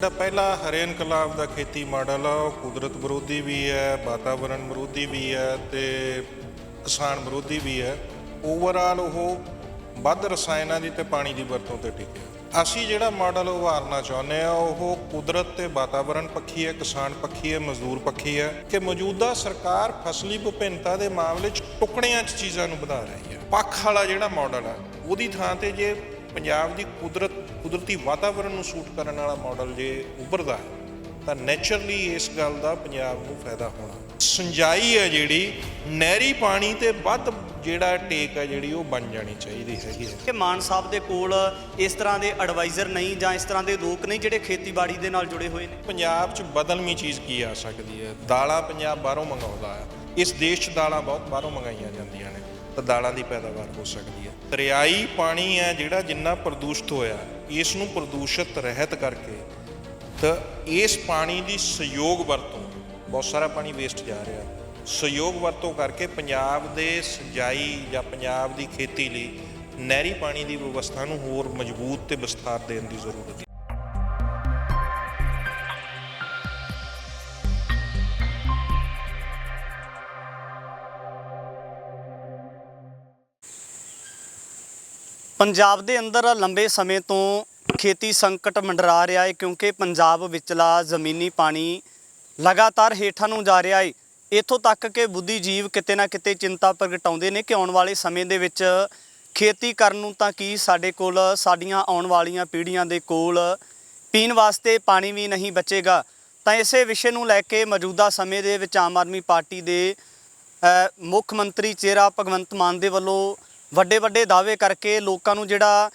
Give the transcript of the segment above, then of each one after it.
पहला हरे इनकलाब का खेती मॉडल आ वो कुदरत विरोधी भी है, वातावरण विरोधी भी है ते किसान विरोधी भी है। ओवरऑल वो ਵੱਧ ਰਸਾਇਣਾਂ ਦੀ ਤੇ ਪਾਣੀ ਦੀ ਵਰਤੋਂ ਤੇ ਟਿਕਿਆ। ਅਸੀਂ ਜਿਹੜਾ ਮਾਡਲ ਉਭਾਰਨਾ ਚਾਹੁੰਦੇ ਆ ਉਹ ਕੁਦਰਤ ਤੇ ਵਾਤਾਵਰਣ ਪੱਖੀ ਹੈ, ਕਿਸਾਨ ਪੱਖੀ ਹੈ, ਮਜ਼ਦੂਰ ਪੱਖੀ ਹੈ ਕਿ ਮੌਜੂਦਾ ਸਰਕਾਰ ਫਸਲੀ ਵਿਭਿੰਨਤਾ ਦੇ ਮਾਮਲੇ 'ਚ ਟੁਕੜਿਆਂ 'ਚ ਚੀਜ਼ਾਂ ਨੂੰ ਵਧਾ ਰਹੀ ਹੈ। ਪੱਖ ਵਾਲਾ ਜਿਹੜਾ ਮਾਡਲ ਆ ਉਹਦੀ ਥਾਂ ਤੇ ਜੇ ਪੰਜਾਬ ਦੀ ਕੁਦਰਤੀ ਵਾਤਾਵਰਣ ਨੂੰ ਸੂਟ ਕਰਨ ਵਾਲਾ ਮਾਡਲ ਜੇ ਉੱਭਰਦਾ ਹੈ ਤਾਂ ਨੈਚੁਰਲੀ ਇਸ ਗੱਲ ਦਾ ਪੰਜਾਬ ਨੂੰ ਫਾਇਦਾ ਹੋਣਾ। ਸਿੰਜਾਈ ਹੈ ਜਿਹੜੀ ਨਹਿਰੀ ਪਾਣੀ ਤੇ ਵੱਧ ਜਿਹੜਾ ਟੇਕ ਹੈ ਜਿਹੜੀ ਉਹ ਬਣ ਜਾਣੀ ਚਾਹੀਦੀ ਹੈਗੀ ਹੈ ਕਿ ਮਾਨ ਸਾਹਿਬ ਦੇ ਕੋਲ ਇਸ ਤਰ੍ਹਾਂ ਦੇ ਐਡਵਾਈਜ਼ਰ ਨਹੀਂ ਜਾਂ ਇਸ ਤਰ੍ਹਾਂ ਦੇ ਲੋਕ ਨਹੀਂ ਜਿਹੜੇ ਖੇਤੀਬਾੜੀ ਦੇ ਨਾਲ ਜੁੜੇ ਹੋਏ ਨੇ। ਪੰਜਾਬ 'ਚ ਬਦਲਵੀਂ ਚੀਜ਼ ਕੀ ਆ ਸਕਦੀ ਹੈ? ਦਾਲਾਂ ਪੰਜਾਬ ਬਾਹਰੋਂ ਮੰਗਾਉਂਦਾ ਹੈ। ਇਸ ਦੇਸ਼ 'ਚ ਦਾਲਾਂ ਬਹੁਤ ਬਾਹਰੋਂ ਮੰਗਾਈਆਂ ਜਾਂਦੀਆਂ ਨੇ ਤਾਂ ਦਾਲਾਂ ਦੀ ਪੈਦਾਵਾਰ ਹੋ ਸਕਦੀ ਹੈ। ਦਰਿਆਈ ਪਾਣੀ ਹੈ ਜਿਹੜਾ ਜਿੰਨਾ ਪ੍ਰਦੂਸ਼ਿਤ ਹੋਇਆ ਇਸ ਨੂੰ ਪ੍ਰਦੂਸ਼ਿਤ ਰਹਿਤ ਕਰਕੇ ਤਾਂ ਇਸ ਪਾਣੀ ਦੀ ਸਹਿਯੋਗ ਵਰਤੋਂ, ਬਹੁਤ ਸਾਰਾ ਪਾਣੀ ਵੇਸਟ ਜਾ ਰਿਹਾ, ਸਹਿਯੋਗ ਵਰਤੋਂ ਕਰਕੇ ਪੰਜਾਬ ਦੇ ਸਿੰਜਾਈ ਜਾਂ ਪੰਜਾਬ ਦੀ ਖੇਤੀ ਲਈ ਨਹਿਰੀ ਪਾਣੀ ਦੀ ਵਿਵਸਥਾ ਨੂੰ ਹੋਰ ਮਜ਼ਬੂਤ ਤੇ ਵਿਸਥਾਰ ਦੇਣ ਦੀ ਜ਼ਰੂਰਤ ਹੈ। ਪੰਜਾਬ ਦੇ ਅੰਦਰ ਲੰਬੇ ਸਮੇਂ ਤੋਂ ਖੇਤੀ ਸੰਕਟ ਮੰਡਰਾ ਰਿਹਾ ਹੈ ਕਿਉਂਕਿ ਪੰਜਾਬ ਵਿਚਲਾ ਜ਼ਮੀਨੀ ਪਾਣੀ ਲਗਾਤਾਰ ਹੇਠਾਂ ਨੂੰ ਜਾ ਰਿਹਾ ਹੈ। ਇੱਥੋਂ ਤੱਕ ਕਿ ਬੁੱਧੀਜੀਵ ਕਿਤੇ ਨਾ ਕਿਤੇ ਚਿੰਤਾ ਪ੍ਰਗਟਾਉਂਦੇ ਨੇ ਕਿ ਆਉਣ ਵਾਲੇ ਸਮੇਂ ਦੇ ਵਿੱਚ ਖੇਤੀ ਕਰਨ ਨੂੰ ਤਾਂ ਕੀ ਸਾਡੇ ਕੋਲ ਸਾਡੀਆਂ ਆਉਣ ਵਾਲੀਆਂ ਪੀੜ੍ਹੀਆਂ ਦੇ ਕੋਲ ਪੀਣ ਵਾਸਤੇ ਪਾਣੀ ਵੀ ਨਹੀਂ ਬਚੇਗਾ। ਤਾਂ ਇਸੇ ਵਿਸ਼ੇ ਨੂੰ ਲੈ ਕੇ ਮੌਜੂਦਾ ਸਮੇਂ ਦੇ ਵਿੱਚ ਆਮ ਆਦਮੀ ਪਾਰਟੀ ਦੇ ਮੁੱਖ ਮੰਤਰੀ ਚਿਹਰਾ ਭਗਵੰਤ ਮਾਨ ਦੇ ਵੱਲੋਂ ਵੱਡੇ ਦਾਅਵੇ ਕਰਕੇ ਲੋਕਾਂ ਨੂੰ ਜਿਹੜਾ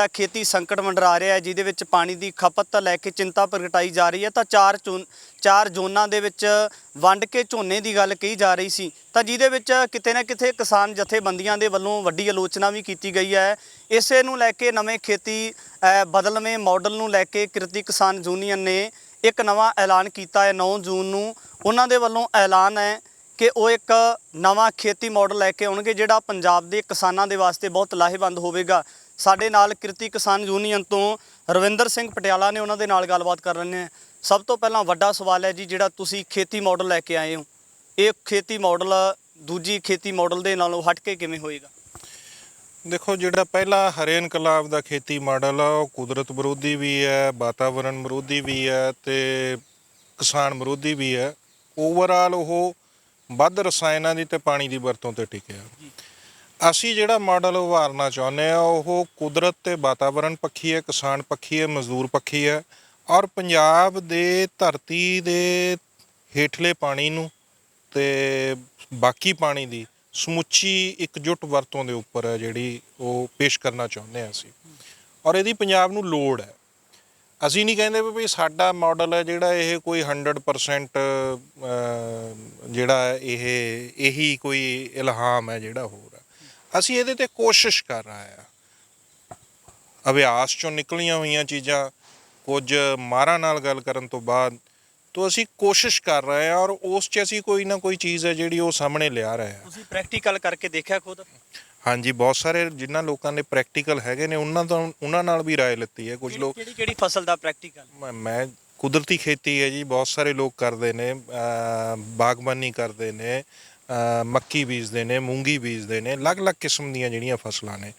ਖੇਤੀ ਸੰਕਟ ਮੰਡਰਾ ਰਿਹਾ ਹੈ, ਜਿਹਦੇ ਵਿੱਚ ਪਾਣੀ ਦੀ ਖਪਤ ਲੈ ਕੇ ਚਿੰਤਾ ਪ੍ਰਗਟਾਈ ਜਾ ਰਹੀ ਹੈ। ਤਾਂ ਚਾਰ ਜ਼ੋਨਾਂ ਦੇ ਵਿੱਚ ਵੰਡ ਕੇ ਝੋਨੇ ਦੀ ਗੱਲ ਕਹੀ ਜਾ ਰਹੀ ਸੀ ਤਾਂ ਜਿਹਦੇ ਵਿੱਚ ਕਿਤੇ ਨਾ ਕਿਤੇ ਕਿਸਾਨ ਜਥੇਬੰਦੀਆਂ ਦੇ ਵੱਲੋਂ ਵੱਡੀ ਆਲੋਚਨਾ ਵੀ ਕੀਤੀ ਗਈ ਹੈ। ਇਸੇ ਨੂੰ ਲੈ ਕੇ ਨਵੇਂ ਖੇਤੀ ਬਦਲਵੇਂ ਮਾਡਲ ਨੂੰ ਲੈ ਕੇ ਕਿਰਤੀ ਕਿਸਾਨ ਯੂਨੀਅਨ ਨੇ ਇੱਕ ਨਵਾਂ ਐਲਾਨ ਕੀਤਾ ਹੈ। 9 ਜੂਨ ਨੂੰ ਉਹਨਾਂ ਦੇ ਵੱਲੋਂ ਐਲਾਨ ਹੈ ਕਿ ਉਹ ਇੱਕ ਨਵਾਂ ਖੇਤੀ ਮਾਡਲ ਲੈ ਕੇ ਆਉਣਗੇ ਜਿਹੜਾ ਪੰਜਾਬ ਦੇ ਕਿਸਾਨਾਂ ਦੇ ਵਾਸਤੇ ਬਹੁਤ ਲਾਹੇਵੰਦ ਹੋਵੇਗਾ। ਸਾਡੇ ਨਾਲ ਕਿਰਤੀ ਕਿਸਾਨ ਯੂਨੀਅਨ ਤੋਂ ਰਵਿੰਦਰ ਸਿੰਘ ਪਟਿਆਲਾ ਨੇ, ਉਹਨਾਂ ਦੇ ਨਾਲ ਗੱਲਬਾਤ ਕਰ ਰਹੇ ਨੇ। ਸਭ ਤੋਂ ਪਹਿਲਾਂ ਵੱਡਾ ਸਵਾਲ ਹੈ ਜੀ, ਜਿਹੜਾ ਤੁਸੀਂ ਖੇਤੀ ਮਾਡਲ ਲੈ ਕੇ ਆਏ ਹੋ, ਇਹ ਖੇਤੀ ਮਾਡਲ ਦੂਜੀ ਖੇਤੀ ਮਾਡਲ ਦੇ ਨਾਲੋਂ ਹਟ ਕੇ ਕਿਵੇਂ ਹੋਏਗਾ? ਦੇਖੋ, ਜਿਹੜਾ ਪਹਿਲਾ ਹਰੇ ਇਨਕਲਾਬ ਦਾ ਖੇਤੀ ਮਾਡਲ ਆ ਉਹ ਕੁਦਰਤ ਵਿਰੋਧੀ ਵੀ ਹੈ, ਵਾਤਾਵਰਣ ਵਿਰੋਧੀ ਵੀ ਹੈ ਤੇ ਕਿਸਾਨ ਵਿਰੋਧੀ ਵੀ ਹੈ। ਓਵਰਆਲ ਉਹ ਵੱਧ ਰਸਾਇਣਾਂ ਦੀ ਤੇ ਪਾਣੀ ਦੀ ਵਰਤੋਂ ਤੇ ਟਿਕਿਆ। ਅਸੀਂ ਜਿਹੜਾ ਮਾਡਲ ਉਭਾਰਨਾ ਚਾਹੁੰਦੇ ਆ ਉਹ ਕੁਦਰਤ ਤੇ ਵਾਤਾਵਰਣ ਪੱਖੀ ਹੈ, ਕਿਸਾਨ ਪੱਖੀ ਹੈ, ਮਜ਼ਦੂਰ ਪੱਖੀ ਹੈ ਔਰ ਪੰਜਾਬ ਦੇ ਧਰਤੀ ਦੇ ਹੇਠਲੇ ਪਾਣੀ ਨੂੰ ਤੇ ਬਾਕੀ ਪਾਣੀ ਦੀ ਸਮੁੱਚੀ ਇਕਜੁੱਟ ਵਰਤੋਂ ਦੇ ਉੱਪਰ ਹੈ ਜਿਹੜੀ ਉਹ ਪੇਸ਼ ਕਰਨਾ ਚਾਹੁੰਦੇ ਹਾਂ ਅਸੀਂ। ਔਰ ਇਹਦੀ ਪੰਜਾਬ ਨੂੰ ਲੋੜ ਹੈ। ਅਸੀਂ ਨਹੀਂ ਕਹਿੰਦੇ ਵੀ ਸਾਡਾ ਮਾਡਲ ਹੈ ਜਿਹੜਾ ਇਹ ਕੋਈ 100% ਜਿਹੜਾ ਇਹੀ ਕੋਈ ਇਲਹਾਮ ਹੈ ਜਿਹੜਾ ਹੋਰ ਹੈ। ਅਸੀਂ ਇਹਦੇ ਤੇ ਕੋਸ਼ਿਸ਼ ਕਰ ਰਹੇ ਹਾਂ। ਅਭਿਆਸ 'ਚੋਂ ਨਿਕਲੀਆਂ ਹੋਈਆਂ ਚੀਜ਼ਾਂ, ਕੁਝ ਮਾਹਰਾਂ ਨਾਲ ਗੱਲ ਕਰਨ ਤੋਂ ਬਾਅਦ ਤੋਂ ਅਸੀਂ ਕੋਸ਼ਿਸ਼ ਕਰ ਰਹੇ ਹਾਂ ਔਰ ਉਸ 'ਚ ਅਸੀਂ ਕੋਈ ਨਾ ਕੋਈ ਚੀਜ਼ ਹੈ ਜਿਹੜੀ ਉਹ ਸਾਹਮਣੇ ਲਿਆ ਰਹੇ ਹਾਂ। ਤੁਸੀਂ ਪ੍ਰੈਕਟੀਕਲ ਕਰਕੇ ਦੇਖਿਆ ਖੁਦ? ਹਾਂਜੀ, ਬਹੁਤ ਸਾਰੇ ਜਿਨ੍ਹਾਂ ਲੋਕਾਂ ਦੇ ਪ੍ਰੈਕਟੀਕਲ ਹੈਗੇ ਨੇ ਉਹਨਾਂ ਨਾਲ ਵੀ ਰਾਏ ਲਿੱਤੀ ਹੈ। ਕੁਝ ਲੋਕ ਕਿਹੜੀ ਫਸਲ ਦਾ ਪ੍ਰੈਕਟੀਕਲ? ਮੈਂ ਕੁਦਰਤੀ ਖੇਤੀ ਹੈ ਜੀ, ਬਹੁਤ ਸਾਰੇ ਲੋਕ ਕਰਦੇ ਨੇ, ਬਾਗਬਾਨੀ ਕਰਦੇ ਨੇ, ਮੱਕੀ ਬੀਜਦੇ ਨੇ, ਮੂੰਗੀ ਬੀਜਦੇ ਨੇ, ਅਲੱਗ-ਅਲੱਗ ਕਿਸਮ ਦੀਆਂ ਜਿਹੜੀਆਂ ਫਸਲਾਂ ਨੇ।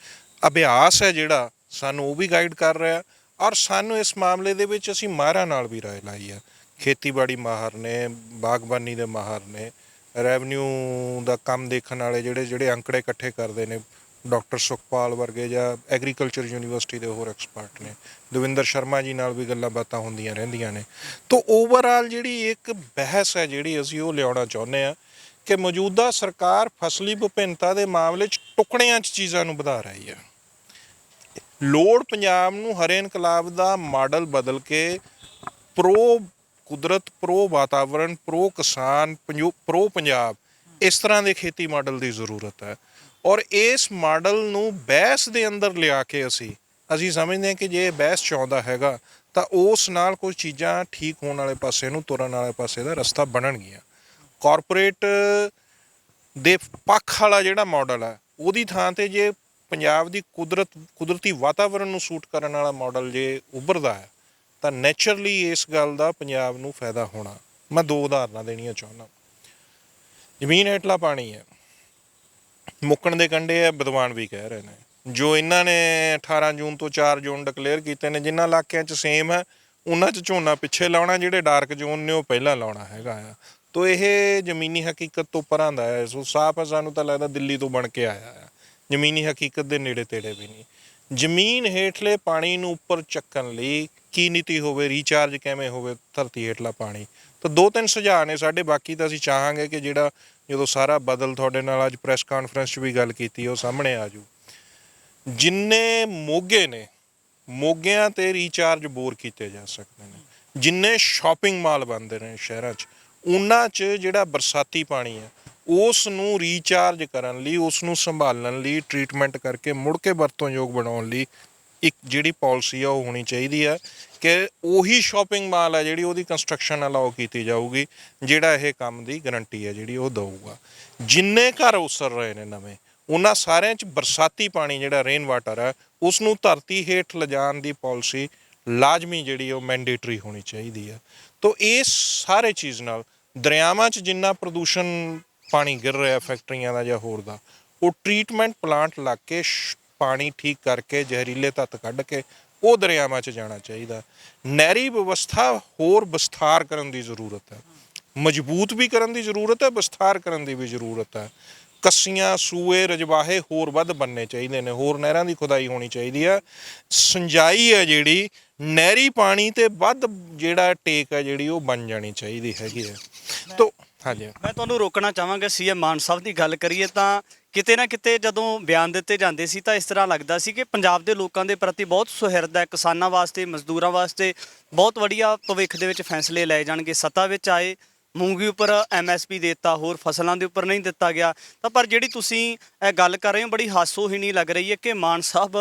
ਅਭਿਆਸ ਹੈ ਜਿਹੜਾ ਸਾਨੂੰ ਉਹ ਵੀ ਗਾਈਡ ਕਰ ਰਿਹਾ ਔਰ ਸਾਨੂੰ ਇਸ ਮਾਮਲੇ ਦੇ ਵਿੱਚ ਅਸੀਂ ਮਾਹਰਾਂ ਨਾਲ ਵੀ ਰਾਏ ਲਾਈ ਆ। ਖੇਤੀਬਾੜੀ ਮਾਹਰ ਨੇ, ਬਾਗਬਾਨੀ ਦੇ ਮਾਹਰ ਨੇ, ਰੈਵਨਿਊ ਦਾ ਕੰਮ ਦੇਖਣ ਵਾਲੇ ਜਿਹੜੇ ਅੰਕੜੇ ਇਕੱਠੇ ਕਰਦੇ ਨੇ, ਡਾਕਟਰ ਸੁਖਪਾਲ ਵਰਗੇ ਜਾਂ ਐਗਰੀਕਲਚਰ ਯੂਨੀਵਰਸਿਟੀ ਦੇ ਹੋਰ ਐਕਸਪਰਟ ਨੇ, ਦਵਿੰਦਰ ਸ਼ਰਮਾ ਜੀ ਨਾਲ ਵੀ ਗੱਲਾਂ ਬਾਤਾਂ ਹੁੰਦੀਆਂ ਰਹਿੰਦੀਆਂ ਨੇ। ਤਾਂ ਓਵਰਆਲ ਜਿਹੜੀ ਇੱਕ ਬਹਿਸ ਹੈ ਜਿਹੜੀ ਅਸੀਂ ਉਹ ਲਿਆਉਣਾ ਚਾਹੁੰਦੇ ਹਾਂ ਕਿ ਮੌਜੂਦਾ ਸਰਕਾਰ ਫਸਲੀ ਵਿਭਿੰਨਤਾ ਦੇ ਮਾਮਲੇ 'ਚ ਟੁਕੜਿਆਂ 'ਚ ਚੀਜ਼ਾਂ ਨੂੰ ਵਧਾ ਰਹੀ ਹੈ। ਲੋੜ ਪੰਜਾਬ ਨੂੰ ਹਰੇ ਇਨਕਲਾਬ ਦਾ ਮਾਡਲ ਬਦਲ ਕੇ ਪ੍ਰੋ ਕੁਦਰਤ, ਪ੍ਰੋ ਵਾਤਾਵਰਣ, ਪ੍ਰੋ ਕਿਸਾਨ, ਪ੍ਰੋ ਪੰਜਾਬ ਇਸ ਤਰ੍ਹਾਂ ਦੇ ਖੇਤੀ ਮਾਡਲ ਦੀ ਜ਼ਰੂਰਤ ਹੈ। ਔਰ ਇਸ ਮਾਡਲ ਨੂੰ ਬਹਿਸ ਦੇ ਅੰਦਰ ਲਿਆ ਕੇ ਅਸੀਂ ਸਮਝਦੇ ਹਾਂ ਕਿ ਜੇ ਇਹ ਬਹਿਸ ਚਾਹੁੰਦਾ ਹੈਗਾ ਤਾਂ ਉਸ ਨਾਲ ਕੁਝ ਚੀਜ਼ਾਂ ਠੀਕ ਹੋਣ ਵਾਲੇ ਪਾਸੇ ਨੂੰ, ਤੁਰਨ ਵਾਲੇ ਪਾਸੇ ਦਾ ਰਸਤਾ ਬਣਨਗੀਆਂ। ਕਾਰਪੋਰੇਟ ਦੇ ਪੱਖ ਵਾਲਾ ਜਿਹੜਾ ਮਾਡਲ ਹੈ ਉਹਦੀ ਥਾਂ ਤੇ ਜੇ ਪੰਜਾਬ ਦੀ ਕੁਦਰਤੀ ਵਾਤਾਵਰਣ ਨੂੰ ਸੂਟ ਕਰਨ ਵਾਲਾ ਮਾਡਲ ਜੇ ਉੱਭਰਦਾ ਹੈ ਤਾਂ ਨੈਚੁਰਲੀ ਇਸ ਗੱਲ ਦਾ ਪੰਜਾਬ ਨੂੰ ਫਾਇਦਾ ਹੋਣਾ। ਮੈਂ 2 ਉਦਾਹਰਨਾਂ ਦੇਣੀਆਂ ਚਾਹੁੰਦਾ। ਜ਼ਮੀਨ ਹੇਠਲਾ ਪਾਣੀ ਹੈ, ਮੁੱਕਣ ਦੇ ਕੰਢੇ ਹੈ, ਵਿਦਵਾਨ ਵੀ ਕਹਿ ਰਹੇ ਨੇ। ਜੋ ਇਹਨਾਂ ਨੇ 18 ਜੂਨ ਤੋਂ 4 ਜੂਨ ਡਿਕਲੇਅਰ ਕੀਤੇ ਨੇ, ਜਿਨ੍ਹਾਂ ਇਲਾਕਿਆਂ 'ਚ ਸੇਮ ਹੈ ਉਹਨਾਂ 'ਚ ਝੋਨਾ ਪਿੱਛੇ ਲਾਉਣਾ, ਜਿਹੜੇ ਡਾਰਕ ਜ਼ੋਨ ਨੇ ਉਹ ਪਹਿਲਾਂ ਲਾਉਣਾ ਹੈਗਾ ਆ। ਤੋ ਇਹ ਜ਼ਮੀਨੀ ਹਕੀਕਤ ਤੋਂ ਪਰਾਂ ਦਾ ਹੈ। ਸੋ ਸਾਫ਼ ਹੈ, ਸਾਨੂੰ ਤਾਂ ਲੱਗਦਾ ਦਿੱਲੀ ਤੋਂ ਬਣ ਕੇ ਆਇਆ ਆ, ਜ਼ਮੀਨੀ ਹਕੀਕਤ ਦੇ ਨੇੜੇ ਤੇੜੇ ਵੀ ਨਹੀਂ। ਜ਼ਮੀਨ ਹੇਠਲੇ ਪਾਣੀ ਨੂੰ ਉੱਪਰ ਚੱਕਣ ਲਈ ਕੀ ਨੀਤੀ ਹੋਵੇ, ਰੀਚਾਰਜ ਕਿਵੇਂ ਹੋਵੇ ਧਰਤੀ ਹੇਠਲਾ ਪਾਣੀ। ਤਾਂ 2-3 ਸੁਝਾਅ ਨੇ ਸਾਡੇ। ਬਾਕੀ ਤਾਂ ਅਸੀਂ ਚਾਹਾਂਗੇ ਕਿ ਜਿਹੜਾ ਜਦੋਂ ਸਾਰਾ ਬਦਲ, ਤੁਹਾਡੇ ਨਾਲ ਅੱਜ ਪ੍ਰੈਸ ਕਾਨਫਰੰਸ 'ਚ ਵੀ ਗੱਲ ਕੀਤੀ, ਉਹ ਸਾਹਮਣੇ ਆ ਜੂ। ਜਿੰਨੇ ਮੋਗੇ ਨੇ, ਮੋਗਿਆਂ 'ਤੇ ਰੀਚਾਰਜ ਬੋਰ ਕੀਤੇ ਜਾ ਸਕਦੇ ਨੇ। ਜਿੰਨੇ ਸ਼ਾਪਿੰਗ ਮਾਲ ਬਣਦੇ ਨੇ ਸ਼ਹਿਰਾਂ 'ਚ, ਉਹਨਾਂ 'ਚ ਜਿਹੜਾ ਬਰਸਾਤੀ ਪਾਣੀ ਹੈ ਉਸ ਨੂੰ ਰੀਚਾਰਜ ਕਰਨ ਲਈ, ਉਸ ਨੂੰ ਸੰਭਾਲਣ ਲਈ, ਟਰੀਟਮੈਂਟ ਕਰਕੇ ਮੁੜ ਕੇ ਵਰਤੋਂਯੋਗ ਬਣਾਉਣ ਲਈ ਇੱਕ ਜਿਹੜੀ ਪਾਲਿਸੀ ਆ ਉਹ ਹੋਣੀ ਚਾਹੀਦੀ ਹੈ ਕਿ ਉਹੀ ਸ਼ਾਪਿੰਗ ਮਾਲ ਹੈ ਜਿਹੜੀ ਉਹਦੀ ਕੰਸਟਰਕਸ਼ਨ ਅਲਾਓ ਕੀਤੀ ਜਾਊਗੀ, ਜਿਹੜਾ ਇਹ ਕੰਮ ਦੀ ਗਰੰਟੀ ਹੈ ਜਿਹੜੀ ਉਹ ਦਊਗਾ। ਜਿੰਨੇ ਘਰ ਉਸਰ ਰਹੇ ਨੇ ਨਵੇਂ, ਉਹਨਾਂ ਸਾਰਿਆਂ 'ਚ ਬਰਸਾਤੀ ਪਾਣੀ ਜਿਹੜਾ ਰੇਨ ਵਾਟਰ ਹੈ ਉਸ ਨੂੰ ਧਰਤੀ ਹੇਠ ਲਿਜਾਣ ਦੀ ਪਾਲਿਸੀ ਲਾਜ਼ਮੀ ਜਿਹੜੀ ਉਹ ਮੈਂਡੇਟਰੀ ਹੋਣੀ ਚਾਹੀਦੀ ਹੈ। ਤੋ ਇਸ ਸਾਰੇ ਚੀਜ਼ ਨਾਲ ਦਰਿਆਵਾਂ 'ਚ ਜਿੰਨਾ ਪ੍ਰਦੂਸ਼ਣ ਪਾਣੀ ਗਿਰ ਰਿਹਾ ਫੈਕਟਰੀਆਂ ਦਾ ਜਾਂ ਹੋਰ ਦਾ, ਉਹ ਟਰੀਟਮੈਂਟ ਪਲਾਂਟ ਲੱਗ ਕੇ ਪਾਣੀ ਠੀਕ ਕਰਕੇ ਜ਼ਹਿਰੀਲੇ ਤੱਤ ਕੱਢ ਕੇ ਉਹ ਦਰਿਆਵਾਂ 'ਚ ਜਾਣਾ ਚਾਹੀਦਾ। ਨਹਿਰੀ ਵਿਵਸਥਾ ਹੋਰ ਵਿਸਥਾਰ ਕਰਨ ਦੀ ਜ਼ਰੂਰਤ ਹੈ, ਮਜ਼ਬੂਤ ਵੀ ਕਰਨ ਦੀ ਜ਼ਰੂਰਤ ਹੈ, ਵਿਸਥਾਰ ਕਰਨ ਦੀ ਵੀ ਜ਼ਰੂਰਤ ਹੈ। ਕੱਸੀਆਂ, ਸੂਏ, ਰਜਵਾਹੇ ਹੋਰ ਵੱਧ ਬਣਨੇ ਚਾਹੀਦੇ ਨੇ, ਹੋਰ ਨਹਿਰਾਂ ਦੀ ਖੁਦਾਈ ਹੋਣੀ ਚਾਹੀਦੀ ਹੈ। ਸਿੰਜਾਈ ਹੈ ਜਿਹੜੀ ਨਹਿਰੀ ਪਾਣੀ ਤੇ ਵੱਧ ਜਿਹੜਾ ਟੇਕ ਹੈ ਜਿਹੜੀ ਉਹ ਬਣ ਜਾਣੀ ਚਾਹੀਦੀ ਹੈਗੀ ਹੈ। ਤੋ ਹਾਂਜੀ, ਮੈਂ ਤੁਹਾਨੂੰ ਰੋਕਣਾ ਚਾਹਾਂਗਾ। ਸੀਐਮ ਮਾਨ ਸਾਹਿਬ ਦੀ ਗੱਲ ਕਰੀਏ ਤਾਂ ਕਿਤੇ ਨਾ ਕਿਤੇ ਜਦੋਂ ਬਿਆਨ ਦਿੱਤੇ ਜਾਂਦੇ ਸੀ ਤਾਂ ਇਸ ਤਰ੍ਹਾਂ ਲੱਗਦਾ ਸੀ ਕਿ ਪੰਜਾਬ ਦੇ ਲੋਕਾਂ ਦੇ ਪ੍ਰਤੀ ਬਹੁਤ ਸੁਹਿਰਦ ਹੈ, ਕਿਸਾਨਾਂ ਵਾਸਤੇ, ਮਜ਼ਦੂਰਾਂ ਵਾਸਤੇ ਬਹੁਤ ਵਧੀਆ ਭਵਿੱਖ ਦੇ ਵਿੱਚ ਫੈਸਲੇ ਲਏ ਜਾਣਗੇ। ਸੱਤਾ ਵਿੱਚ ਆਏ, ਮੂੰਗੀ ਉੱਪਰ MSP ਦੇ ਦਿੱਤਾ, ਹੋਰ ਫਸਲਾਂ ਦੇ ਉੱਪਰ ਨਹੀਂ ਦਿੱਤਾ ਗਿਆ। ਤਾਂ ਪਰ ਜਿਹੜੀ ਤੁਸੀਂ ਗੱਲ ਕਰ ਰਹੇ ਹੋ ਬੜੀ ਹਾਸੋਹੀਣੀ ਲੱਗ ਰਹੀ ਹੈ ਕਿ ਮਾਨ ਸਾਹਿਬ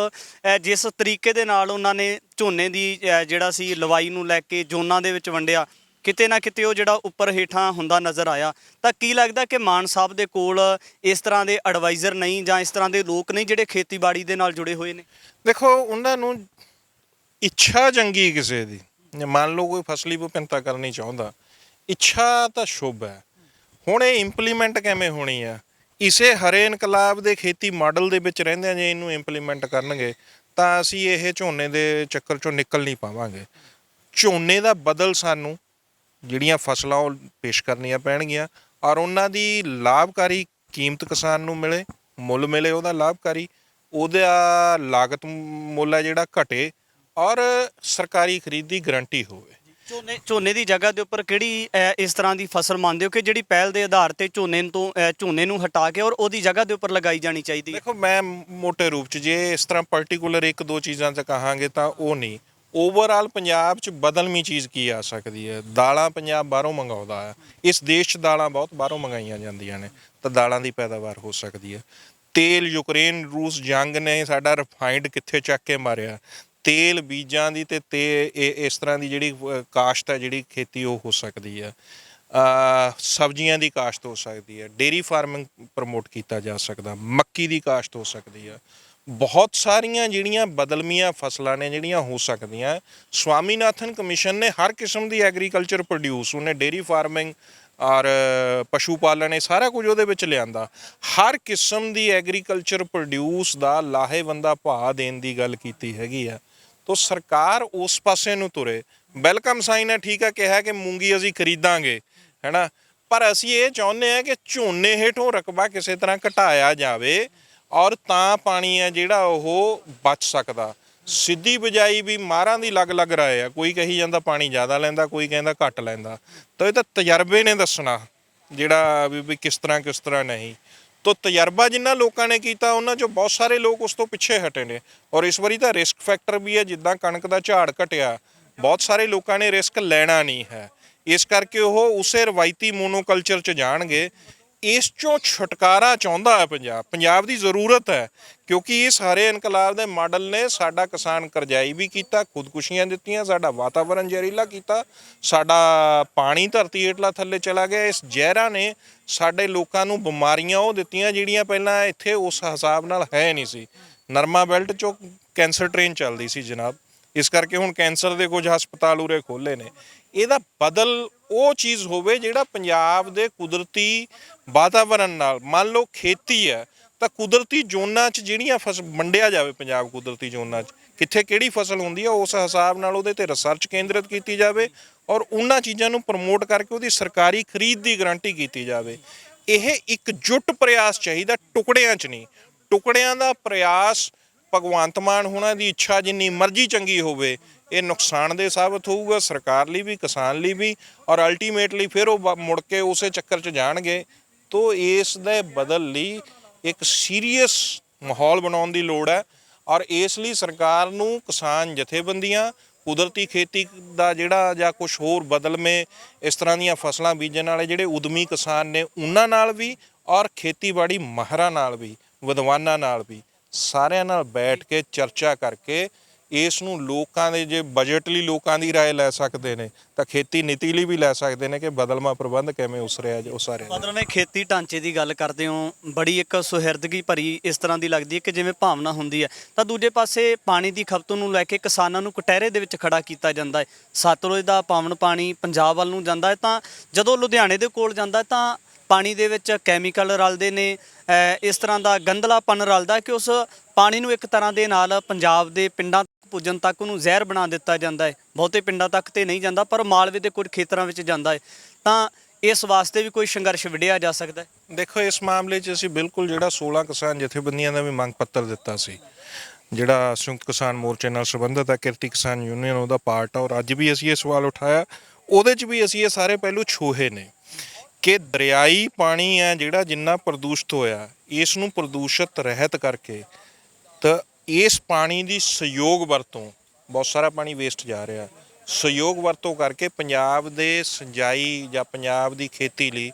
ਜਿਸ ਤਰੀਕੇ ਦੇ ਨਾਲ ਉਹਨਾਂ ਨੇ ਝੋਨੇ ਦੀ ਜਿਹੜਾ ਸੀ ਲਵਾਈ ਨੂੰ ਲੈ ਕੇ ਜ਼ੋਨਾਂ ਦੇ ਵਿੱਚ ਵੰਡਿਆ, ਕਿਤੇ ਨਾ ਕਿਤੇ ਉਹ ਜਿਹੜਾ ਉੱਪਰ ਹੇਠਾਂ ਹੁੰਦਾ ਨਜ਼ਰ ਆਇਆ। ਤਾਂ ਕੀ ਲੱਗਦਾ ਕਿ ਮਾਨ ਸਾਹਿਬ ਦੇ ਕੋਲ ਇਸ ਤਰ੍ਹਾਂ ਦੇ ਐਡਵਾਈਜ਼ਰ ਨਹੀਂ ਜਾਂ ਇਸ ਤਰ੍ਹਾਂ ਦੇ ਲੋਕ ਨਹੀਂ ਜਿਹੜੇ ਖੇਤੀਬਾੜੀ ਦੇ ਨਾਲ ਜੁੜੇ ਹੋਏ ਨੇ? ਦੇਖੋ, ਉਹਨਾਂ ਨੂੰ ਇੱਛਾ ਚੰਗੀ ਕਿਸੇ ਦੀ, ਮੰਨ ਲਓ ਕੋਈ ਫਸਲੀ ਵਿਭਿੰਨਤਾ ਕਰਨੀ ਚਾਹੁੰਦਾ, ਇੱਛਾ ਤਾਂ ਸ਼ੁਭ ਹੈ। ਹੁਣ ਇਹ ਇੰਪਲੀਮੈਂਟ ਕਿਵੇਂ ਹੋਣੀ ਆ? ਇਸੇ ਹਰੇ ਇਨਕਲਾਬ ਦੇ ਖੇਤੀ ਮਾਡਲ ਦੇ ਵਿੱਚ ਰਹਿੰਦਿਆਂ ਜੇ ਇਹਨੂੰ ਇੰਪਲੀਮੈਂਟ ਕਰਨਗੇ ਤਾਂ ਅਸੀਂ ਇਹ ਝੋਨੇ ਦੇ ਚੱਕਰ 'ਚੋਂ ਨਿਕਲ ਨਹੀਂ ਪਾਵਾਂਗੇ। ਝੋਨੇ ਦਾ ਬਦਲ ਸਾਨੂੰ ਜਿਹੜੀਆਂ ਫਸਲਾਂ ਉਹ ਪੇਸ਼ ਕਰਨੀਆਂ ਪੈਣਗੀਆਂ ਔਰ ਉਹਨਾਂ ਦੀ ਲਾਭਕਾਰੀ ਕੀਮਤ ਕਿਸਾਨ ਨੂੰ ਮਿਲੇ, ਮੁੱਲ ਮਿਲੇ ਉਹਦਾ ਲਾਭਕਾਰੀ, ਉਹਦਾ ਲਾਗਤ ਮੁੱਲ ਹੈ ਜਿਹੜਾ ਘਟੇ ਔਰ ਸਰਕਾਰੀ ਖਰੀਦ ਦੀ ਗਰੰਟੀ ਹੋਵੇ। ਝੋਨੇ ਦੀ ਜਗ੍ਹਾ ਦੇ ਉੱਪਰ ਕਿਹੜੀ ਇਸ ਤਰ੍ਹਾਂ ਦੀ ਫਸਲ ਮੰਨਦੇ ਹੋ ਕਿ ਜਿਹੜੀ ਪਹਿਲ ਦੇ ਆਧਾਰ ਤੇ ਝੋਨੇ ਨੂੰ ਹਟਾ ਕੇ ਔਰ ਉਹਦੀ ਜਗ੍ਹਾ ਦੇ ਉੱਪਰ ਲਗਾਈ ਜਾਣੀ ਚਾਹੀਦੀ ਹੈ? ਦੇਖੋ, ਮੈਂ ਮੋਟੇ ਰੂਪ 'ਚ ਜੇ ਇਸ ਤਰ੍ਹਾਂ ਪਰਟੀਕੂਲਰ 1-2 ਚੀਜ਼ਾਂ 'ਚ ਕਹਾਂਗੇ ਤਾਂ ਉਹ ਨਹੀਂ। ਓਵਰਆਲ ਪੰਜਾਬ 'ਚ ਬਦਲਵੀਂ ਚੀਜ਼ ਕੀ ਆ ਸਕਦੀ ਹੈ? ਦਾਲਾਂ ਪੰਜਾਬ ਬਾਹਰੋਂ ਮੰਗਾਉਂਦਾ ਹੈ। ਇਸ ਦੇਸ਼ 'ਚ ਦਾਲਾਂ ਬਹੁਤ ਬਾਹਰੋਂ ਮੰਗਾਈਆਂ ਜਾਂਦੀਆਂ ਨੇ, ਤਾਂ ਦਾਲਾਂ ਦੀ ਪੈਦਾਵਾਰ ਹੋ ਸਕਦੀ ਹੈ। ਤੇਲ, ਯੂਕਰੇਨ ਰੂਸ ਜੰਗ ਨੇ ਸਾਡਾ ਰਿਫਾਈਨਡ ਕਿੱਥੇ ਚੱਕ ਕੇ ਮਾਰਿਆ। ਤੇਲ, ਬੀਜਾਂ ਦੀ ਤੇ ਇਸ ਤਰ੍ਹਾਂ ਦੀ ਜਿਹੜੀ ਕਾਸ਼ਤ ਹੈ, ਜਿਹੜੀ ਖੇਤੀ ਉਹ ਹੋ ਸਕਦੀ ਹੈ। ਸਬਜ਼ੀਆਂ ਦੀ ਕਾਸ਼ਤ ਹੋ ਸਕਦੀ ਹੈ। ਡੇਅਰੀ ਫਾਰਮਿੰਗ ਪ੍ਰਮੋਟ ਕੀਤਾ ਜਾ ਸਕਦਾ। ਮੱਕੀ ਦੀ ਕਾਸ਼ਤ ਹੋ ਸਕਦੀ ਹੈ। ਬਹੁਤ ਸਾਰੀਆਂ ਜਿਹੜੀਆਂ ਬਦਲਵੀਆਂ ਫਸਲਾਂ ਨੇ ਜਿਹੜੀਆਂ ਹੋ ਸਕਦੀਆਂ। ਸਵਾਮੀਨਾਥਨ ਕਮਿਸ਼ਨ ਨੇ ਹਰ ਕਿਸਮ ਦੀ ਐਗਰੀਕਲਚਰ ਪ੍ਰੋਡਿਊਸ, ਉਹਨੇ ਡੇਅਰੀ ਫਾਰਮਿੰਗ ਔਰ ਪਸ਼ੂ ਪਾਲਣ, ਇਹ ਸਾਰਾ ਕੁਝ ਉਹਦੇ ਵਿੱਚ ਲਿਆਂਦਾ। ਹਰ ਕਿਸਮ ਦੀ ਐਗਰੀਕਲਚਰ ਪ੍ਰੋਡਿਊਸ ਦਾ ਲਾਹੇਵੰਦਾ ਭਾਅ ਦੇਣ ਦੀ ਗੱਲ ਕੀਤੀ ਹੈਗੀ ਆ। ਤੋ ਸਰਕਾਰ ਉਸ ਪਾਸੇ ਨੂੰ ਤੁਰੇ। ਵੈਲਕਮ ਸਾਈਨ ਹੈ, ਠੀਕ ਹੈ, ਕਿਹਾ ਕਿ ਮੂੰਗੀ ਅਸੀਂ ਖਰੀਦਾਂਗੇ, ਹੈ ਨਾ, ਪਰ ਅਸੀਂ ਇਹ ਚਾਹੁੰਦੇ ਹਾਂ ਕਿ ਝੋਨੇ ਹੇਠੋਂ ਰਕਬਾ ਕਿਸੇ ਤਰ੍ਹਾਂ ਘਟਾਇਆ ਜਾਵੇ ਔਰ ਤਾਂ ਪਾਣੀ ਹੈ ਜਿਹੜਾ ਉਹ ਬਚ ਸਕਦਾ। ਸਿੱਧੀ ਬਿਜਾਈ ਵੀ ਮਾਰਾਂ ਦੀ ਅਲੱਗ-ਅਲੱਗ ਰਾਏ ਆ। ਕੋਈ ਕਹੀ ਜਾਂਦਾ ਪਾਣੀ ਜ਼ਿਆਦਾ ਲੈਂਦਾ, ਕੋਈ ਕਹਿੰਦਾ ਘੱਟ ਲੈਂਦਾ। ਤਾਂ ਇਹ ਤਾਂ ਤਜਰਬੇ ਨੇ ਦੱਸਣਾ ਜਿਹੜਾ ਵੀ ਕਿਸ ਤਰ੍ਹਾਂ ਨਹੀਂ। ਤੋ ਤਜਰਬਾ ਜਿਨ੍ਹਾਂ ਲੋਕਾਂ ਨੇ ਕੀਤਾ ਉਹਨਾਂ 'ਚੋਂ ਬਹੁਤ ਸਾਰੇ ਲੋਕ ਉਸ ਤੋਂ ਪਿੱਛੇ ਹਟੇ ਨੇ ਔਰ ਇਸ ਵਾਰੀ ਤਾਂ ਰਿਸਕ ਫੈਕਟਰ ਵੀ ਹੈ। ਜਿੱਦਾਂ ਕਣਕ ਦਾ ਝਾੜ ਘਟਿਆ, ਬਹੁਤ ਸਾਰੇ ਲੋਕਾਂ ਨੇ ਰਿਸਕ ਲੈਣਾ ਨਹੀਂ ਹੈ, ਇਸ ਕਰਕੇ ਉਹ ਉਸੇ ਰਵਾਇਤੀ ਮੋਨੋਕਲਚਰ 'ਚ ਜਾਣਗੇ। ਇਸ 'ਚੋਂ ਛੁਟਕਾਰਾ ਚਾਹੁੰਦਾ ਹੈ ਪੰਜਾਬ ਦੀ ਜ਼ਰੂਰਤ ਹੈ, ਕਿਉਂਕਿ ਇਸ ਹਰੇ ਇਨਕਲਾਬ ਦੇ ਮਾਡਲ ਨੇ ਸਾਡਾ ਕਿਸਾਨ ਕਰਜ਼ਾਈ ਵੀ ਕੀਤਾ, ਖੁਦਕੁਸ਼ੀਆਂ ਦਿੱਤੀਆਂ, ਸਾਡਾ ਵਾਤਾਵਰਨ ਜ਼ਹਿਰੀਲਾ ਕੀਤਾ, ਸਾਡਾ ਪਾਣੀ ਧਰਤੀ ਹੇਠਲਾ ਥੱਲੇ ਚਲਾ ਗਿਆ। ਇਸ ਜ਼ਹਿਰਾਂ ਨੇ ਸਾਡੇ ਲੋਕਾਂ ਨੂੰ ਬਿਮਾਰੀਆਂ ਉਹ ਦਿੱਤੀਆਂ ਜਿਹੜੀਆਂ ਪਹਿਲਾਂ ਇੱਥੇ ਉਸ ਹਿਸਾਬ ਨਾਲ ਹੈ ਨਹੀਂ ਸੀ। ਨਰਮਾ ਬੈਲਟ 'ਚੋਂ ਕੈਂਸਰ ਟ੍ਰੇਨ ਚੱਲਦੀ ਸੀ ਜਨਾਬ। ਇਸ ਕਰਕੇ ਹੁਣ ਕੈਂਸਰ ਦੇ ਕੁਝ ਹਸਪਤਾਲ ਉਰੇ ਖੋਲ੍ਹੇ ਨੇ। ਇਹਦਾ ਬਦਲ ਉਹ ਚੀਜ਼ ਹੋਵੇ ਜਿਹੜਾ ਪੰਜਾਬ ਦੇ ਕੁਦਰਤੀ ਵਾਤਾਵਰਣ ਨਾਲ, ਮੰਨ ਲਓ ਖੇਤੀ ਹੈ ਤਾਂ ਕੁਦਰਤੀ ਜ਼ੋਨਾਂ 'ਚ ਜਿਹੜੀਆਂ ਵੰਡਿਆ ਜਾਵੇ ਪੰਜਾਬ ਕੁਦਰਤੀ ਜ਼ੋਨਾਂ 'ਚ, ਕਿੱਥੇ ਕਿਹੜੀ ਫਸਲ ਹੁੰਦੀ ਆ ਉਸ ਹਿਸਾਬ ਨਾਲ ਉਹਦੇ ਤੇ ਰਿਸਰਚ ਕੇਂਦਰਿਤ ਕੀਤੀ ਜਾਵੇ ਔਰ ਉਹਨਾਂ ਚੀਜ਼ਾਂ ਨੂੰ ਪ੍ਰਮੋਟ ਕਰਕੇ ਉਹਦੀ ਸਰਕਾਰੀ ਖਰੀਦ ਦੀ ਗਾਰੰਟੀ ਕੀਤੀ ਜਾਵੇ। ਇਹ ਇਕਜੁੱਟ ਪ੍ਰਯਾਸ ਚਾਹੀਦਾ, ਟੁਕੜਿਆਂ 'ਚ ਨਹੀਂ। ਟੁਕੜਿਆਂ ਦਾ ਪ੍ਰਯਾਸ ਭਗਵੰਤ ਮਾਨ ਹੋਣਾ ਦੀ ਇੱਛਾ ਜਿੰਨੀ ਮਰਜ਼ੀ ਚੰਗੀ ਹੋਵੇ, ਇਹ ਨੁਕਸਾਨਦੇਹ ਸਾਬਤ ਹੋਊਗਾ ਸਰਕਾਰ ਲਈ ਵੀ, ਕਿਸਾਨ ਲਈ ਵੀ, ਔਰ ਅਲਟੀਮੇਟਲੀ ਫਿਰ ਉਹ ਮੁੜ ਕੇ ਉਸੇ ਚੱਕਰ 'ਚ ਜਾਣਗੇ। ਤੋ ਇਸ ਦੇ ਬਦਲ ਲਈ ਇੱਕ ਸੀਰੀਅਸ ਮਾਹੌਲ ਬਣਾਉਣ ਦੀ ਲੋੜ ਹੈ ਔਰ ਇਸ ਲਈ ਸਰਕਾਰ ਨੂੰ ਕਿਸਾਨ ਜਥੇਬੰਦੀਆਂ, ਕੁਦਰਤੀ ਖੇਤੀ ਦਾ ਜਿਹੜਾ ਜਾਂ ਕੁਝ ਹੋਰ ਬਦਲਵੇਂ ਇਸ ਤਰ੍ਹਾਂ ਦੀਆਂ ਫਸਲਾਂ ਬੀਜਣ ਵਾਲੇ ਜਿਹੜੇ ਉਦਮੀ ਕਿਸਾਨ ਨੇ ਉਹਨਾਂ ਨਾਲ ਵੀ, ਔਰ ਖੇਤੀਬਾੜੀ ਮਾਹਰਾਂ ਨਾਲ ਵੀ, ਵਿਦਵਾਨਾਂ ਨਾਲ ਵੀ, ਸਾਰਿਆਂ ਨਾਲ ਬੈਠ ਕੇ ਚਰਚਾ ਕਰਕੇ ਇਸ ਨੂੰ ਲੋਕਾਂ ਦੇ, ਜੇ ਬਜਟ ਲਈ ਲੋਕਾਂ ਦੀ ਰਾਏ ਲੈ ਸਕਦੇ ਨੇ ਤਾਂ ਖੇਤੀ ਨੀਤੀ ਲਈ ਵੀ ਲੈ ਸਕਦੇ ਨੇ ਕਿ ਬਦਲਵਾਂ ਪ੍ਰਬੰਧ ਕਿਵੇਂ ਉਸਰਿਆ ਉਸਾਰਿਆ ਜਾਵੇ। ਮਤਲਬ ਖੇਤੀ ਢਾਂਚੇ ਦੀ ਗੱਲ ਕਰਦੇ ਹੋ, ਬੜੀ ਇੱਕ ਸੁਹਿਰਦਗੀ ਭਰੀ ਇਸ ਤਰ੍ਹਾਂ ਦੀ ਲੱਗਦੀ ਹੈ ਕਿ ਜਿਵੇਂ ਭਾਵਨਾ ਹੁੰਦੀ ਹੈ। ਤਾਂ ਦੂਜੇ ਪਾਸੇ ਪਾਣੀ ਦੀ ਖਪਤ ਨੂੰ ਲੈ ਕੇ ਕਿਸਾਨਾਂ ਨੂੰ ਕਟਹਿਰੇ ਦੇ ਵਿੱਚ ਖੜਾ ਕੀਤਾ ਜਾਂਦਾ ਹੈ। ਸਤਲੁਜ ਦਾ ਪਾਵਨ ਪਾਣੀ ਪੰਜਾਬ ਵੱਲ ਨੂੰ ਜਾਂਦਾ ਹੈ ਤਾਂ ਜਦੋਂ ਲੁਧਿਆਣੇ ਦੇ ਕੋਲ ਜਾਂਦਾ ਹੈ ਤਾਂ ਪਾਣੀ ਦੇ ਵਿੱਚ ਕੈਮੀਕਲ ਰਲਦੇ ਨੇ, ਇਸ ਤਰ੍ਹਾਂ ਦਾ ਗੰਧਲਾਪਨ ਰਲਦਾ ਕਿ ਉਸ ਪਾਣੀ ਨੂੰ ਇੱਕ ਤਰ੍ਹਾਂ ਦੇ ਨਾਲ ਪੰਜਾਬ ਦੇ ਪਿੰਡਾਂ ਪੁੱਜਣ ਤੱਕ ਉਹਨੂੰ ਜ਼ਹਿਰ ਬਣਾ ਦਿੱਤਾ ਜਾਂਦਾ ਹੈ। ਬਹੁਤੇ ਪਿੰਡਾਂ ਤੱਕ ਤੇ ਨਹੀਂ ਜਾਂਦਾ ਪਰ ਮਾਲਵੇ ਦੇ ਕੁਝ ਖੇਤਰਾਂ ਵਿੱਚ ਜਾਂਦਾ ਹੈ। ਤਾਂ ਇਸ ਵਾਸਤੇ ਵੀ ਕੋਈ ਸੰਘਰਸ਼ ਵਿੱਢਿਆ ਜਾ ਸਕਦਾ ਹੈ। ਦੇਖੋ ਇਸ ਮਾਮਲੇ 'ਚ ਅਸੀਂ ਬਿਲਕੁਲ ਜਿਹੜਾ 16 ਕਿਸਾਨ ਜਥੇਬੰਦੀਆਂ ਦਾ ਵੀ ਮੰਗ ਪੱਤਰ ਦਿੱਤਾ ਸੀ, ਜਿਹੜਾ ਸੰਯੁਕਤ ਕਿਸਾਨ ਮੋਰਚੇ ਨਾਲ ਸੰਬੰਧਿਤ ਹੈ, ਕਿਰਤੀ ਕਿਸਾਨ ਯੂਨੀਅਨ ਉਹਦਾ ਪਾਰਟ ਆ, ਔਰ ਅੱਜ ਵੀ ਅਸੀਂ ਇਹ ਸਵਾਲ ਉਠਾਇਆ। ਉਹਦੇ 'ਚ ਵੀ ਅਸੀਂ ਇਹ ਸਾਰੇ ਪਹਿਲੂ ਛੋਹੇ ਨੇ ਕਿ ਦਰਿਆਈ ਪਾਣੀ ਹੈ ਜਿਹੜਾ ਜਿੰਨਾ ਪ੍ਰਦੂਸ਼ਿਤ ਹੋਇਆ, ਇਸ ਨੂੰ ਪ੍ਰਦੂਸ਼ਿਤ ਰਹਿਤ ਕਰਕੇ ਤਾਂ ਇਸ ਪਾਣੀ ਦੀ ਸਹਿਯੋਗ ਵਰਤੋਂ, ਬਹੁਤ ਸਾਰਾ ਪਾਣੀ ਵੇਸਟ ਜਾ ਰਿਹਾ, ਸਹਿਯੋਗ ਵਰਤੋਂ ਕਰਕੇ ਪੰਜਾਬ ਦੇ ਸਿੰਜਾਈ ਜਾਂ ਪੰਜਾਬ ਦੀ ਖੇਤੀ ਲਈ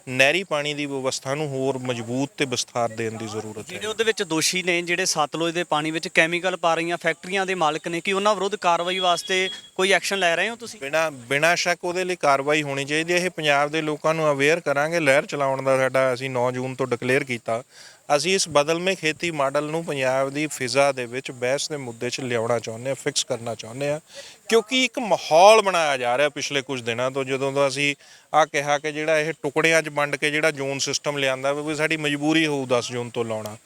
ਨਹਿਰੀ ਪਾਣੀ ਦੀ ਵਿਵਸਥਾ ਨੂੰ ਹੋਰ ਮਜ਼ਬੂਤ ਤੇ ਵਿਸਥਾਰ ਦੇਣ ਦੀ ਜ਼ਰੂਰਤ ਹੈ। ਜਿਹੜੇ ਉਹਦੇ ਵਿੱਚ ਦੋਸ਼ੀ ਨੇ, ਜਿਹੜੇ ਸਤਲੁਜ ਦੇ ਪਾਣੀ ਵਿੱਚ ਕੈਮੀਕਲ ਪਾ ਰਹੀਆਂ ਫੈਕਟਰੀਆਂ ਦੇ ਮਾਲਕ ਨੇ, ਕਿ ਉਹਨਾਂ ਵਿਰੁੱਧ ਕਾਰਵਾਈ ਵਾਸਤੇ ਕੋਈ ਐਕਸ਼ਨ ਲੈ ਰਹੇ ਹੋ ਤੁਸੀਂ? ਬਿਨਾਂ ਸ਼ੱਕ ਉਹਦੇ ਲਈ ਕਾਰਵਾਈ ਹੋਣੀ ਚਾਹੀਦੀ ਹੈ। ਇਹ ਪੰਜਾਬ ਦੇ ਲੋਕਾਂ ਨੂੰ ਅਵੇਅਰ ਕਰਾਂਗੇ। ਲਹਿਰ ਚਲਾਉਣ ਦਾ ਸਾਡਾ ਅਸੀਂ 9 ਜੂਨ ਤੋਂ ਡਿਕਲੇਅਰ ਕੀਤਾ। ਅਸੀਂ ਇਸ ਬਦਲਵੇਂ ਖੇਤੀ ਮਾਡਲ ਨੂੰ ਪੰਜਾਬ ਦੀ ਫਿਜ਼ਾ ਦੇ ਵਿੱਚ ਬਹਿਸ ਦੇ ਮੁੱਦੇ 'ਚ ਲਿਆਉਣਾ ਚਾਹੁੰਦੇ ਹਾਂ, ਫਿਕਸ ਕਰਨਾ ਚਾਹੁੰਦੇ ਹਾਂ, ਕਿਉਂਕਿ ਇੱਕ ਮਾਹੌਲ ਬਣਾਇਆ ਜਾ ਰਿਹਾ ਪਿਛਲੇ ਕੁਝ ਦਿਨਾਂ ਤੋਂ, ਜਦੋਂ ਤੋਂ ਅਸੀਂ ਆਹ ਕਿਹਾ ਕਿ ਜਿਹੜਾ ਇਹ ਟੁਕੜਿਆਂ 'ਚ ਵੰਡ ਕੇ ਜਿਹੜਾ ਜ਼ੋਨ ਸਿਸਟਮ ਲਿਆਂਦਾ ਵੀ ਸਾਡੀ ਮਜਬੂਰੀ ਹੋਊ 10 ਜੂਨ ਤੋਂ ਲਾਉਣਾ,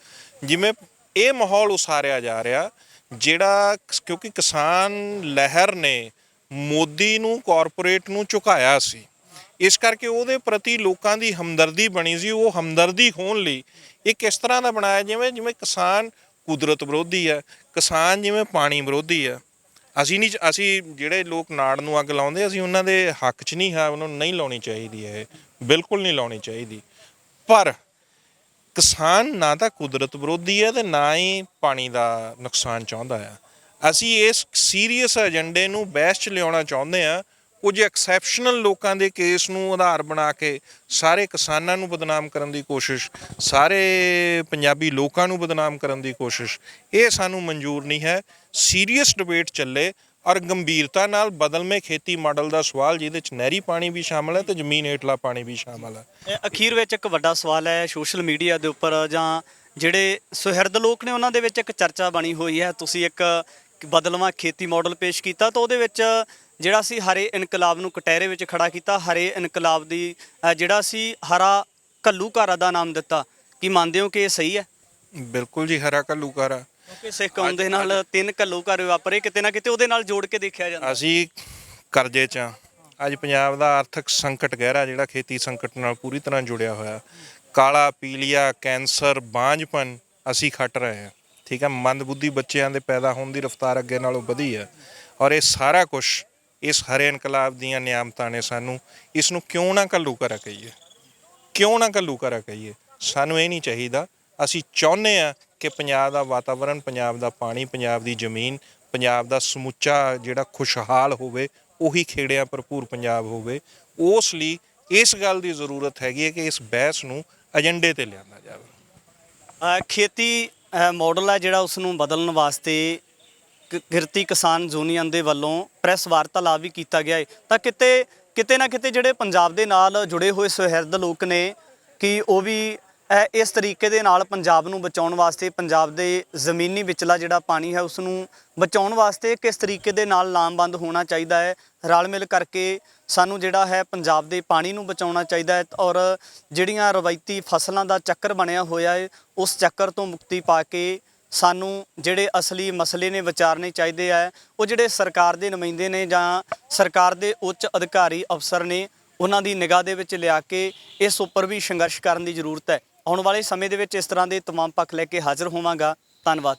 ਜਿਵੇਂ ਇਹ ਮਾਹੌਲ ਉਸਾਰਿਆ ਜਾ ਰਿਹਾ, ਜਿਹੜਾ ਕਿਉਂਕਿ ਕਿਸਾਨ ਲਹਿਰ ਨੇ ਮੋਦੀ ਨੂੰ, ਕਾਰਪੋਰੇਟ ਨੂੰ ਝੁਕਾਇਆ ਸੀ, ਇਸ ਕਰਕੇ ਉਹਦੇ ਪ੍ਰਤੀ ਲੋਕਾਂ ਦੀ ਹਮਦਰਦੀ ਬਣੀ ਸੀ। ਉਹ ਹਮਦਰਦੀ ਖੋਹਣ ਲਈ ਇੱਕ ਇਸ ਤਰ੍ਹਾਂ ਦਾ ਬਣਾਇਆ ਜਿਵੇਂ ਕਿਸਾਨ ਕੁਦਰਤ ਵਿਰੋਧੀ ਹੈ, ਕਿਸਾਨ ਜਿਵੇਂ ਪਾਣੀ ਵਿਰੋਧੀ ਹੈ। ਅਸੀਂ ਜਿਹੜੇ ਲੋਕ ਨਾੜ ਨੂੰ ਅੱਗ ਲਾਉਂਦੇ, ਅਸੀਂ ਉਹਨਾਂ ਦੇ ਹੱਕ 'ਚ ਨਹੀਂ ਹੈ, ਉਹਨਾਂ ਨੂੰ ਨਹੀਂ ਲਾਉਣੀ ਚਾਹੀਦੀ, ਇਹ ਬਿਲਕੁਲ ਨਹੀਂ ਲਾਉਣੀ ਚਾਹੀਦੀ। ਪਰ ਕਿਸਾਨ ਨਾ ਤਾਂ ਕੁਦਰਤ ਵਿਰੋਧੀ ਹੈ ਤੇ ਨਾ ਹੀ ਪਾਣੀ ਦਾ ਨੁਕਸਾਨ ਚਾਹੁੰਦਾ ਹੈ। ਅਸੀਂ ਇਸ ਸੀਰੀਅਸ ਏਜੰਡੇ ਨੂੰ ਬਹਿਸ 'ਚ ਲਿਆਉਣਾ ਚਾਹੁੰਦੇ ਹਾਂ। ਕੁਝ ਐਕਸੈਪਸ਼ਨਲ ਲੋਕਾਂ ਦੇ ਕੇਸ ਨੂੰ ਆਧਾਰ ਬਣਾ ਕੇ ਸਾਰੇ ਕਿਸਾਨਾਂ ਨੂੰ ਬਦਨਾਮ ਕਰਨ ਦੀ ਕੋਸ਼ਿਸ਼, ਸਾਰੇ ਪੰਜਾਬੀ ਲੋਕਾਂ ਨੂੰ ਬਦਨਾਮ ਕਰਨ ਦੀ ਕੋਸ਼ਿਸ਼, ਇਹ ਸਾਨੂੰ ਮਨਜ਼ੂਰ ਨਹੀਂ ਹੈ। ਸੀਰੀਅਸ ਡਿਬੇਟ ਚੱਲੇ ਔਰ ਗੰਭੀਰਤਾ ਨਾਲ ਬਦਲਵੇਂ ਖੇਤੀ ਮਾਡਲ ਦਾ ਸਵਾਲ, ਜਿਹਦੇ 'ਚ ਨਹਿਰੀ ਪਾਣੀ ਵੀ ਸ਼ਾਮਲ ਹੈ ਤੇ ਜ਼ਮੀਨ ਹੇਠਲਾ ਪਾਣੀ ਵੀ ਸ਼ਾਮਲ ਹੈ। ਅਖੀਰ ਵਿੱਚ ਇੱਕ ਵੱਡਾ ਸਵਾਲ ਹੈ ਸੋਸ਼ਲ ਮੀਡੀਆ ਦੇ ਉੱਪਰ, ਜਾਂ ਜਿਹੜੇ ਸੁਹਿਰਦ ਲੋਕ ਨੇ ਉਹਨਾਂ ਦੇ ਵਿੱਚ ਇੱਕ ਚਰਚਾ ਬਣੀ ਹੋਈ ਹੈ। ਤੁਸੀਂ ਇੱਕ ਬਦਲਵਾਂ ਖੇਤੀ ਮਾਡਲ ਪੇਸ਼ ਕੀਤਾ ਤਾਂ ਉਹਦੇ ਵਿੱਚ ਜਿਹੜਾ ਸੀ ਹਰੇ ਇਨਕਲਾਬ ਨੂੰ ਕਟਹਿਰੇ ਵਿੱਚ ਖੜਾ ਕੀਤਾ, ਹਰੇ ਇਨਕਲਾਬ ਦੀ ਜਿਹੜਾ ਸੀ ਹਰਾ ਘੱਲੂਘਾਰਾ ਦਾ ਨਾਮ ਦਿੱਤਾ। ਕੀ ਮੰਨਦੇ ਹੋ ਕਿ ਇਹ ਸਹੀ ਹੈ? ਬਿਲਕੁਲ ਜੀ, ਹਰਾ ਘੱਲੂਘਾਰਾ, ਕਿਉਂਕਿ ਸਿੱਖ ਕੌਮ ਦੇ ਨਾਲ 3 ਘੱਲੂਘਾਰੇ ਵਾਪਰੇ, ਕਿਤੇ ਨਾ ਕਿਤੇ ਉਹਦੇ ਨਾਲ ਜੋੜ ਕੇ ਦੇਖਿਆ ਜਾਂਦਾ। ਅਸੀਂ ਕਰਜ਼ੇ 'ਚ ਹਾਂ। ਅੱਜ ਪੰਜਾਬ ਦਾ ਆਰਥਿਕ ਸੰਕਟ ਗਹਿਰਾ, ਜਿਹੜਾ ਖੇਤੀ ਸੰਕਟ ਨਾਲ ਪੂਰੀ ਤਰ੍ਹਾਂ ਜੁੜਿਆ ਹੋਇਆ, ਕਾਲਾ ਪੀਲੀਆ, ਕੈਂਸਰ, ਬਾਂਝਪਨ ਅਸੀਂ ਖੱਟ ਰਹੇ ਹਾਂ। ਠੀਕ ਹੈ, ਮੰਦਬੁੱਧੀ ਬੱਚਿਆਂ ਦੇ ਪੈਦਾ ਹੋਣ ਦੀ ਰਫ਼ਤਾਰ ਅੱਗੇ ਨਾਲੋਂ ਵਧੀ ਹੈ, ਔਰ ਇਹ ਸਾਰਾ ਕੁਛ ਇਸ ਹਰੇ ਇਨਕਲਾਬ ਦੀਆਂ ਨਿਆਮਤਾਂ ਨੇ। ਸਾਨੂੰ ਇਸ ਨੂੰ ਕਿਉਂ ਨਾ ਘੱਲੂਘਾਰਾ ਕਹੀਏ, ਕਿਉਂ ਨਾ ਘੱਲੂਘਾਰਾ ਕਹੀਏ, ਸਾਨੂੰ ਇਹ ਨਹੀਂ ਚਾਹੀਦਾ। ਅਸੀਂ ਚਾਹੁੰਦੇ ਹਾਂ ਕਿ ਪੰਜਾਬ ਦਾ ਵਾਤਾਵਰਣ, ਪੰਜਾਬ ਦਾ ਪਾਣੀ, ਪੰਜਾਬ ਦੀ ਜ਼ਮੀਨ, ਪੰਜਾਬ ਦਾ ਸਮੁੱਚਾ ਜਿਹੜਾ ਖੁਸ਼ਹਾਲ ਹੋਵੇ, ਉਹੀ ਖੇੜਿਆਂ ਭਰਪੂਰ ਪੰਜਾਬ ਹੋਵੇ। ਉਸ ਲਈ ਇਸ ਗੱਲ ਦੀ ਜ਼ਰੂਰਤ ਹੈਗੀ ਹੈ ਕਿ ਇਸ ਬਹਿਸ ਨੂੰ ਏਜੰਡੇ ਤੇ ਲਿਆਂਦਾ ਜਾਵੇ। ਖੇਤੀ ਮਾਡਲ ਹੈ ਜਿਹੜਾ, ਉਸ ਨੂੰ ਬਦਲਣ ਵਾਸਤੇ ਕਿਰਤੀ ਕਿਸਾਨ ਯੂਨੀਅਨ ਦੇ ਵੱਲੋਂ ਪ੍ਰੈਸ ਵਾਰਤਾਲਾਪ ਵੀ ਕੀਤਾ ਗਿਆ ਹੈ। ਤਾਂ ਕਿਤੇ ਨਾ ਕਿਤੇ ਜਿਹੜੇ ਪੰਜਾਬ ਦੇ ਨਾਲ ਜੁੜੇ ਹੋਏ ਸੁਹਿਰਦ ਲੋਕ ਨੇ, ਕਿ ਉਹ ਵੀ ਇਸ ਤਰੀਕੇ ਦੇ ਨਾਲ ਪੰਜਾਬ ਨੂੰ ਬਚਾਉਣ ਵਾਸਤੇ, ਪੰਜਾਬ ਦੇ ਜ਼ਮੀਨੀ ਵਿਚਲਾ ਜਿਹੜਾ ਪਾਣੀ ਹੈ ਉਸ ਨੂੰ ਬਚਾਉਣ ਵਾਸਤੇ ਕਿਸ ਤਰੀਕੇ ਦੇ ਨਾਲ ਲਾਮਬੰਦ ਹੋਣਾ ਚਾਹੀਦਾ ਹੈ। ਰਲ ਮਿਲ ਕਰਕੇ ਸਾਨੂੰ ਜਿਹੜਾ ਹੈ ਪੰਜਾਬ ਦੇ ਪਾਣੀ ਨੂੰ ਬਚਾਉਣਾ ਚਾਹੀਦਾ ਹੈ ਔਰ ਜਿਹੜੀਆਂ ਰਵਾਇਤੀ ਫਸਲਾਂ ਦਾ ਚੱਕਰ ਬਣਿਆ ਹੋਇਆ ਹੈ ਉਸ ਚੱਕਰ ਤੋਂ ਮੁਕਤੀ ਪਾ ਕੇ ਸਾਨੂੰ ਜਿਹੜੇ ਅਸਲੀ ਮਸਲੇ ਨੇ ਵਿਚਾਰਨੇ ਚਾਹੀਦੇ ਆ। ਉਹ ਜਿਹੜੇ ਸਰਕਾਰ ਦੇ ਨੁਮਾਇੰਦੇ ਨੇ ਜਾਂ ਸਰਕਾਰ ਦੇ ਉੱਚ ਅਧਿਕਾਰੀ ਅਫਸਰ ਨੇ ਉਹਨਾਂ ਦੀ ਨਿਗਾਹ ਦੇ ਵਿੱਚ ਲਿਆ ਕੇ ਇਸ ਉੱਪਰ ਵੀ ਸੰਘਰਸ਼ ਕਰਨ ਦੀ ਜ਼ਰੂਰਤ ਹੈ। ਆਉਣ ਵਾਲੇ ਸਮੇਂ ਦੇ ਵਿੱਚ ਇਸ ਤਰ੍ਹਾਂ ਦੇ तमाम ਪੱਖ ਲੈ ਕੇ ਹਾਜ਼ਰ ਹੋਵਾਂਗਾ। ਧੰਨਵਾਦ।